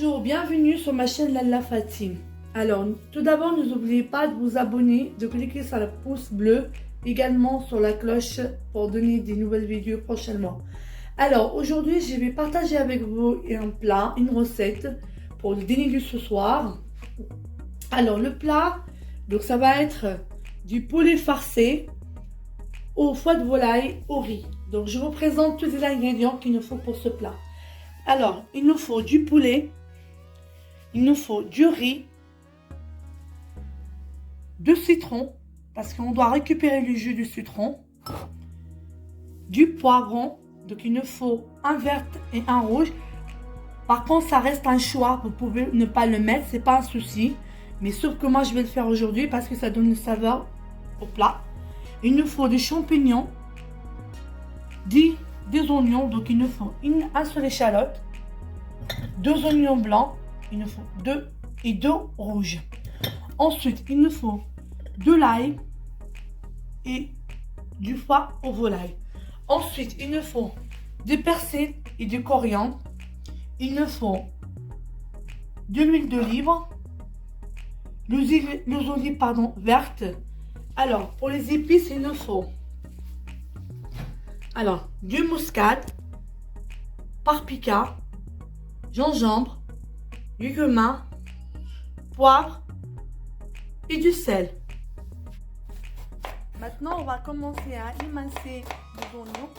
Bonjour, bienvenue sur ma chaîne Lalla Fatime. Alors, tout d'abord, n'oubliez pas de vous abonner, de cliquer sur le pouce bleu, également sur la cloche pour donner des nouvelles vidéos prochainement. Alors, aujourd'hui, je vais partager avec vous un plat, une recette pour le dîner de ce soir. Alors, le plat, donc ça va être du poulet farci au foie de volaille au riz. Donc, je vous présente tous les ingrédients qu'il nous faut pour ce plat. Alors, il nous faut du poulet, il nous faut du riz, du citron, parce qu'on doit récupérer le jus du citron, du poivron, donc il nous faut un vert et un rouge. Par contre, ça reste un choix, vous pouvez ne pas le mettre, c'est pas un souci. Mais sauf que moi, je vais le faire aujourd'hui parce que ça donne une saveur au plat. Il nous faut des champignons, des oignons, donc il nous faut un seul échalote, 2 oignons blancs, il nous faut 2 et 2 rouges. Ensuite, il nous faut de l'ail et du foie au volaille. Ensuite, il nous faut du persil et du coriandre. Il nous faut de l'huile d'olive, les olives vertes. Alors, pour les épices, il nous faut du muscade, paprika, gingembre, du cumin, poivre et du sel. Maintenant, on va commencer à émincer les oignons.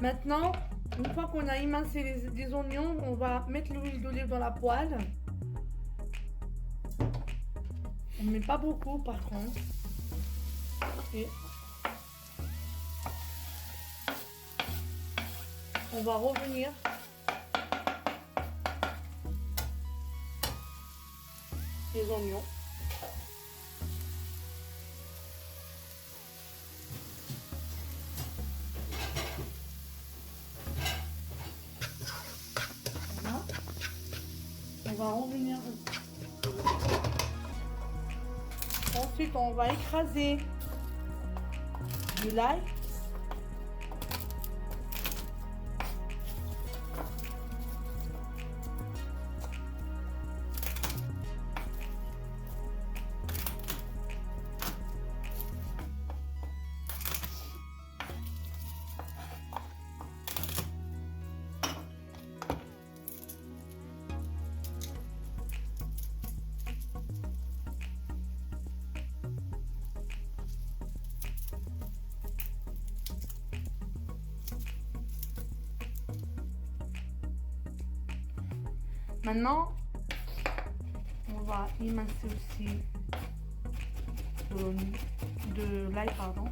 Maintenant, une fois qu'on a émincé les oignons, on va mettre l'huile d'olive dans la poêle. On ne met pas beaucoup par contre. Et on va revenir les oignons. On va revenir. Ensuite, on va écraser du l'ail. Maintenant, on va émincer aussi de l'ail, pardon.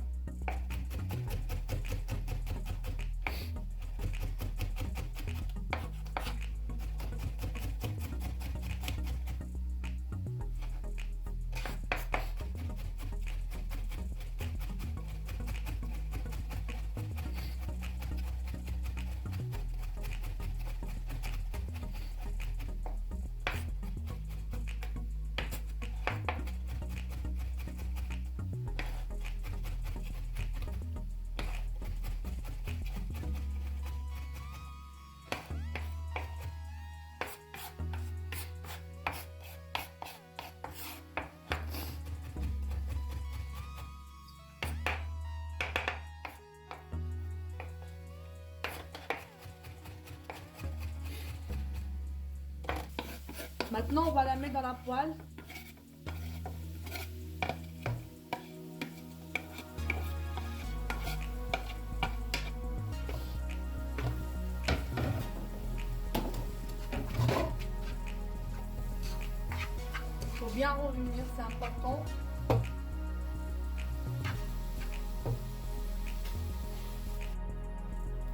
Maintenant, on va la mettre dans la poêle. Il faut bien revenir, c'est important.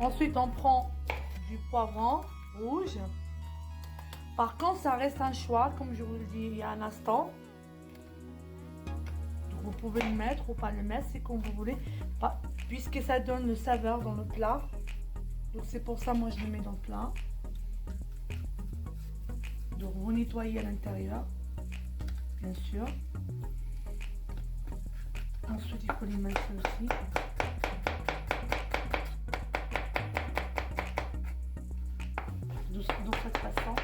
Ensuite, on prend du poivron rouge. Par contre, ça reste un choix, comme je vous le dis il y a un instant. Donc, vous pouvez le mettre ou pas le mettre, c'est comme vous voulez, puisque ça donne le saveur dans le plat. Donc, c'est pour ça, moi, je le mets dans le plat. Donc, vous nettoyez à l'intérieur, bien sûr. Ensuite, il faut les masser aussi. Dans cette façon.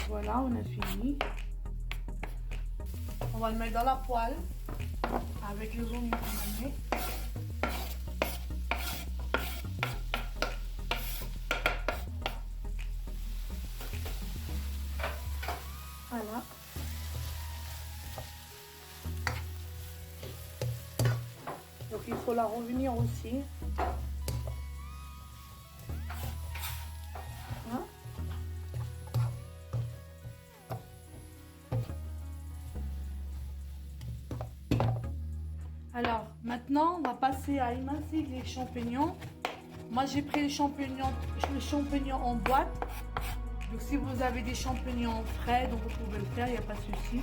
Voilà, on a fini. On va le mettre dans la poêle avec les oignons qu'on a mis. Voilà. Donc il faut la revenir aussi. Hein? Alors maintenant on va passer à émincer les champignons. Moi j'ai pris les champignons en boîte. Donc si vous avez des champignons frais, donc vous pouvez le faire, il n'y a pas de souci.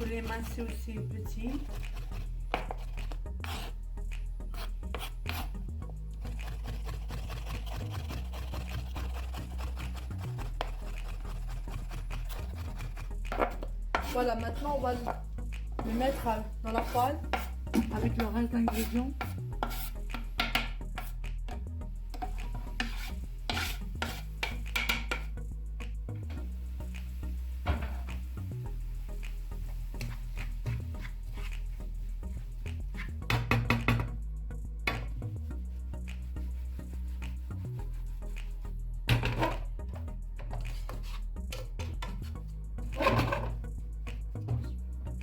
Vous les émincer aussi petits. Voilà, maintenant on va le mettre dans la poêle avec le reste d'ingrédients.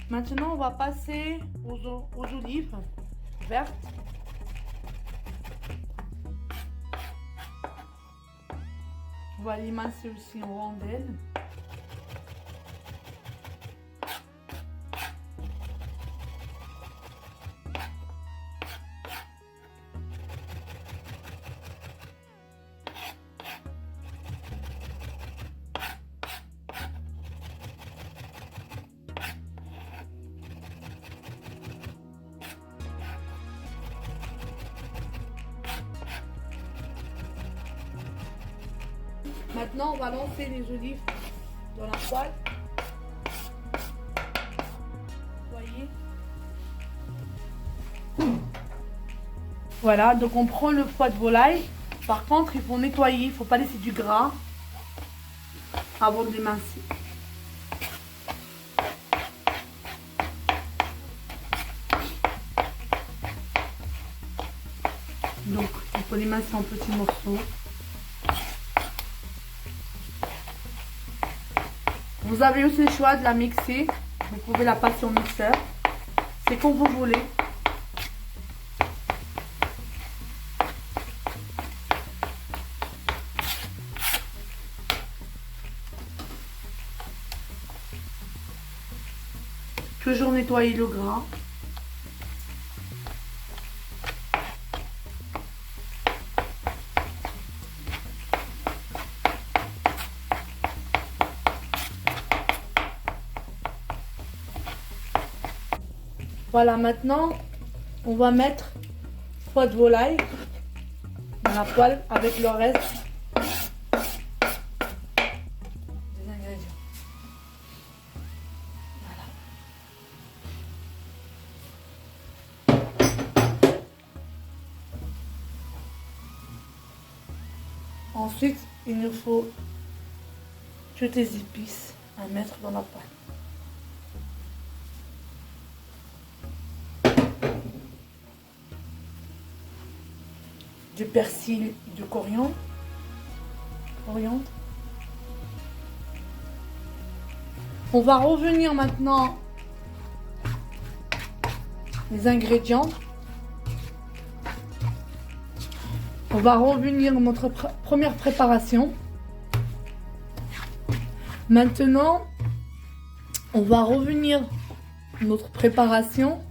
Maintenant, on va passer aux olives vertes. On va les masser aussi en rondelles. Maintenant, on va lancer les olives dans la poêle. Voyez. Voilà, donc on prend le foie de volaille. Par contre, il faut nettoyer, il ne faut pas laisser du gras avant de l'émincer. Donc, il faut l'émincer en petits morceaux. Vous avez aussi le choix de la mixer. Vous pouvez la passer au mixeur. C'est comme vous voulez. Toujours nettoyer le gras. Voilà, maintenant, on va mettre foie de volaille dans la poêle avec le reste des ingrédients. Voilà. Ensuite, il nous faut toutes les épices à mettre dans la poêle. Du persil et du coriandre. On va revenir maintenant les ingrédients. On va revenir à notre première préparation. Maintenant, on va revenir à notre préparation.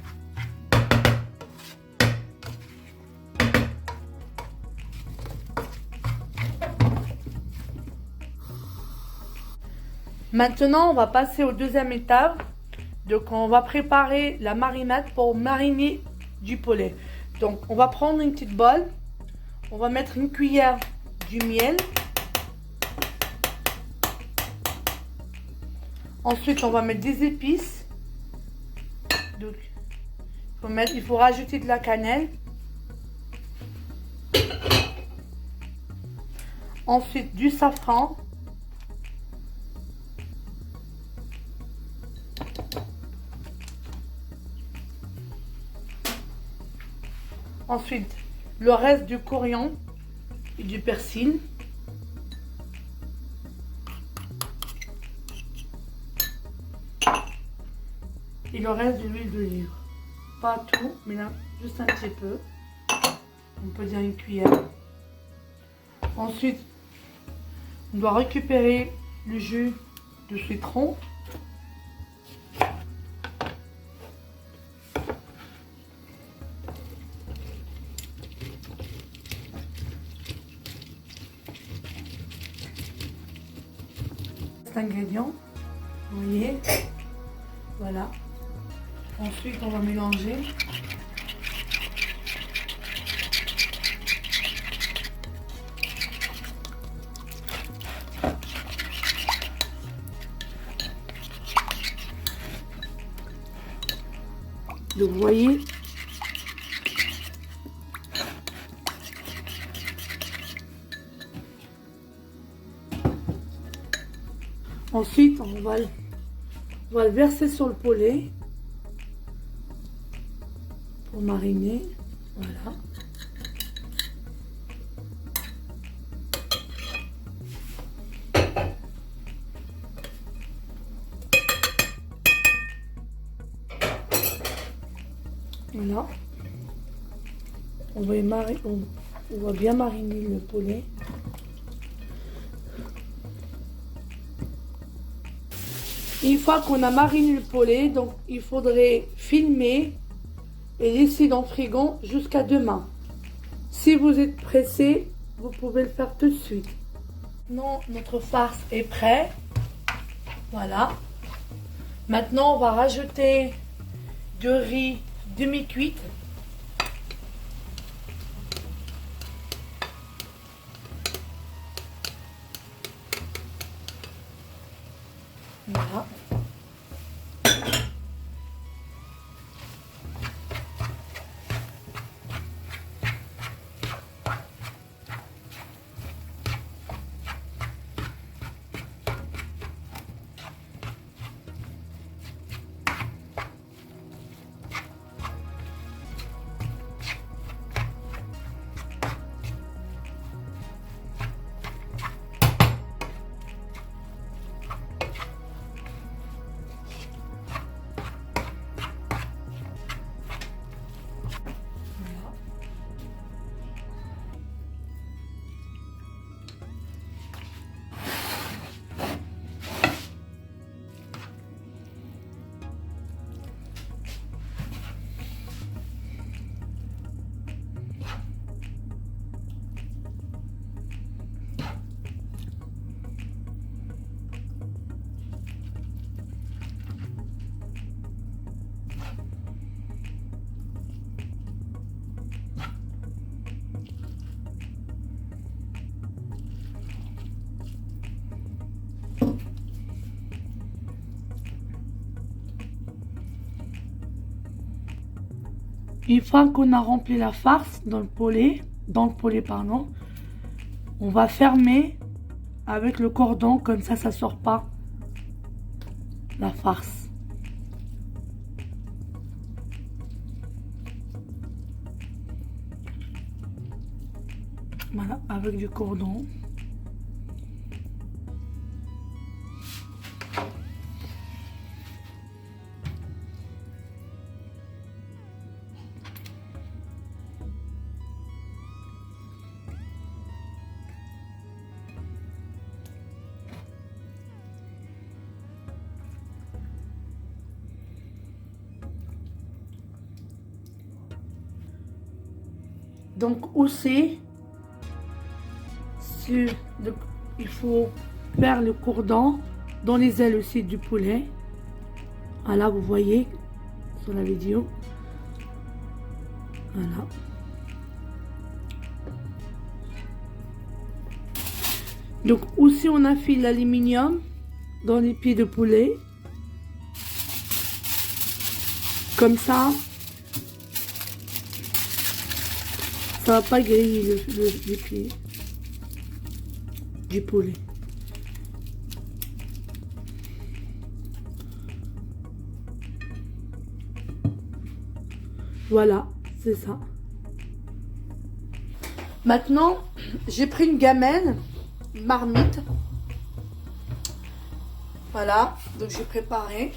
Maintenant, on va passer aux deuxième étape. Donc, on va préparer la marinade pour mariner du poulet. Donc, on va prendre une petite bolle. On va mettre une cuillère du miel. Ensuite, on va mettre des épices. Donc, il faut rajouter de la cannelle. Ensuite, du safran. Ensuite, le reste du coriandre et du persil. Et le reste de l'huile d'olive. Pas tout, mais là, juste un petit peu. On peut dire une cuillère. Ensuite, on doit récupérer le jus de citron. Ingrédients, vous voyez, voilà. Ensuite, on va mélanger. Donc, vous voyez. Ensuite, on va le verser sur le poulet pour mariner. Voilà. Voilà. On va bien mariner le poulet. Une fois qu'on a mariné le poulet, donc il faudrait filmer et laisser dans le frigo jusqu'à demain. Si vous êtes pressé, vous pouvez le faire tout de suite. Maintenant, notre farce est prêt. Voilà. Maintenant, on va rajouter du riz demi-cuite. Voilà. Une fois qu'on a rempli la farce dans le poulet, pardon, on va fermer avec le cordon, comme ça sort pas la farce. Voilà, avec du cordon. Donc aussi, il faut faire le cordon dans les ailes aussi du poulet. Voilà, vous voyez sur la vidéo. Voilà. Donc aussi on affile l'aluminium dans les pieds de poulet. Comme ça va pas griller les pieds du poulet. Voilà, c'est ça. Maintenant, j'ai pris une gamelle, une marmite. Voilà, donc j'ai préparé.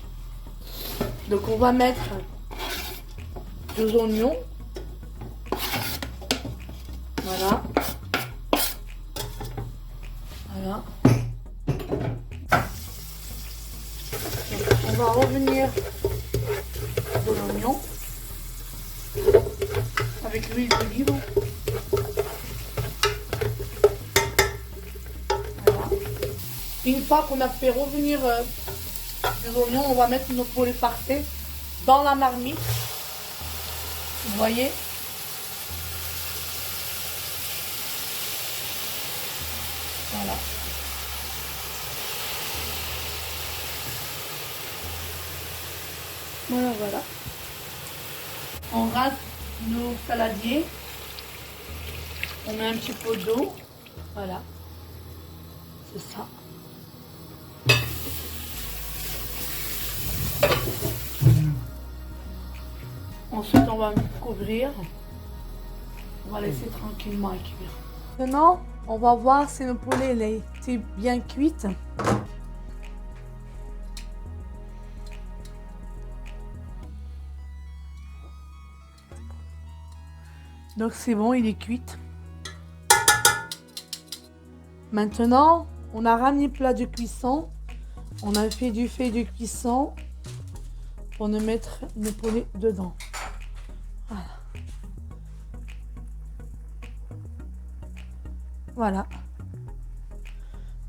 Donc on va mettre 2 oignons. Voilà. Voilà. Donc, on va revenir de l'oignon avec l'huile d'olive. Voilà. Une fois qu'on a fait revenir les oignons, on va mettre nos poulets farcis dans la marmite. Vous voyez? Voilà. Voilà, voilà. On rase nos saladiers. On met un petit peu d'eau. Voilà. C'est ça. Ensuite, on va couvrir. On va laisser tranquillement à cuire. Maintenant, on va voir si le poulet a été bien cuit. Donc c'est bon, il est cuit. Maintenant, on a ramené le plat de cuisson. On a fait du fait de cuisson pour nous mettre le poulet dedans. Voilà. Voilà.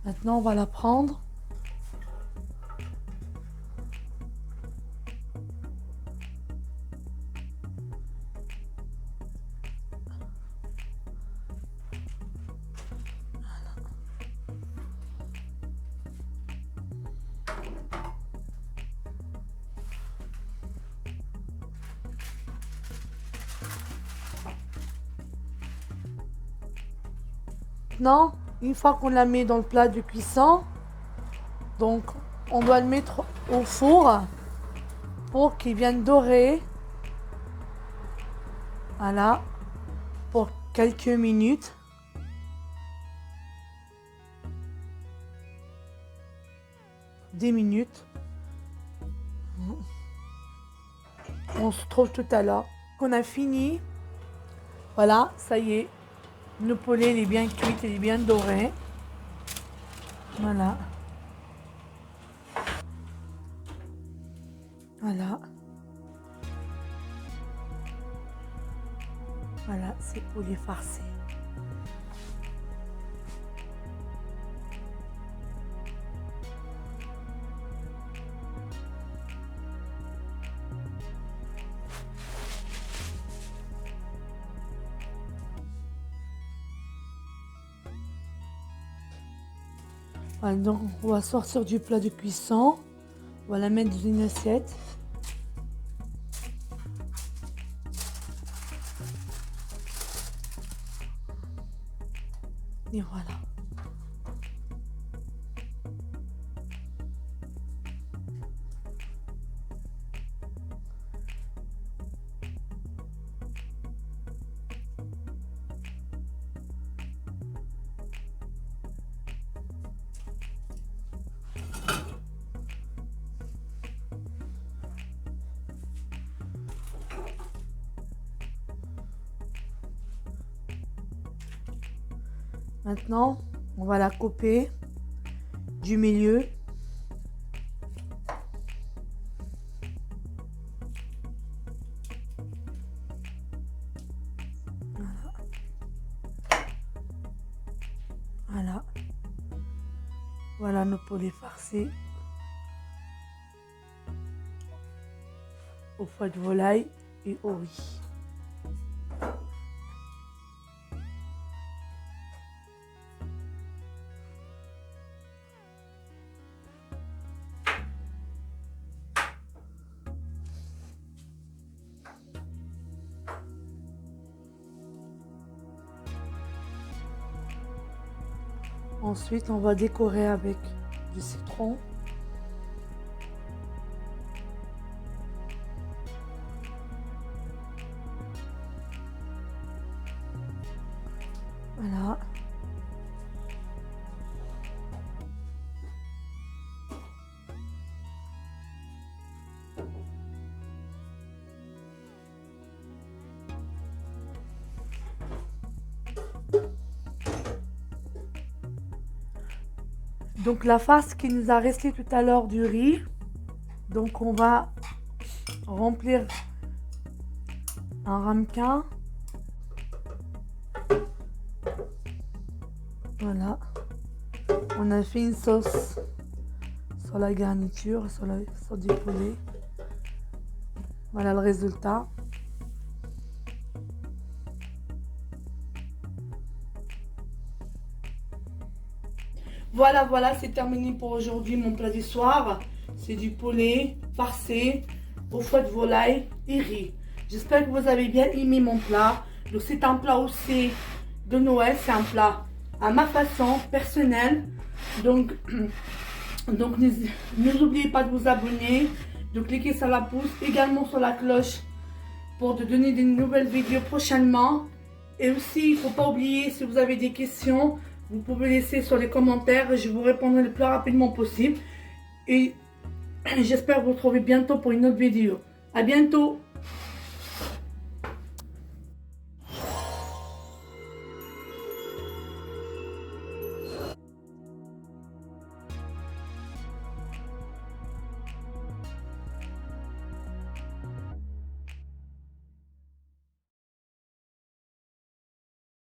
Maintenant, on va la prendre. Maintenant, une fois qu'on la met dans le plat de cuisson, donc on doit le mettre au four pour qu'il vienne dorer. Voilà, pour quelques minutes. Des minutes. On se retrouve tout à l'heure. On a fini. Voilà, ça y est. Le poulet il est bien cuit, il est bien doré. Voilà. Voilà. Voilà, c'est poulet farci. Voilà, donc on va sortir du plat de cuisson. On va la mettre dans une assiette. Et voilà. Maintenant, on va la couper du milieu. Voilà. Voilà. Voilà nos poulets farcis au foie de volaille et au riz. Ensuite, on va décorer avec du citron. Voilà. Donc la farce qui nous a resté tout à l'heure du riz. Donc on va remplir un ramequin. Voilà. On a fait une sauce sur la garniture, sur du poulet. Voilà le résultat. Voilà, c'est terminé pour aujourd'hui mon plat du soir. C'est du poulet farci au foie de volaille et riz. J'espère que vous avez bien aimé mon plat. Donc c'est un plat aussi de Noël, c'est un plat à ma façon personnelle. Donc n'oubliez pas de vous abonner, de cliquer sur la pouce, également sur la cloche pour te donner des nouvelles vidéos prochainement. Et aussi, il ne faut pas oublier, si vous avez des questions, vous pouvez laisser sur les commentaires et je vous répondrai le plus rapidement possible. Et j'espère vous retrouver bientôt pour une autre vidéo. À bientôt!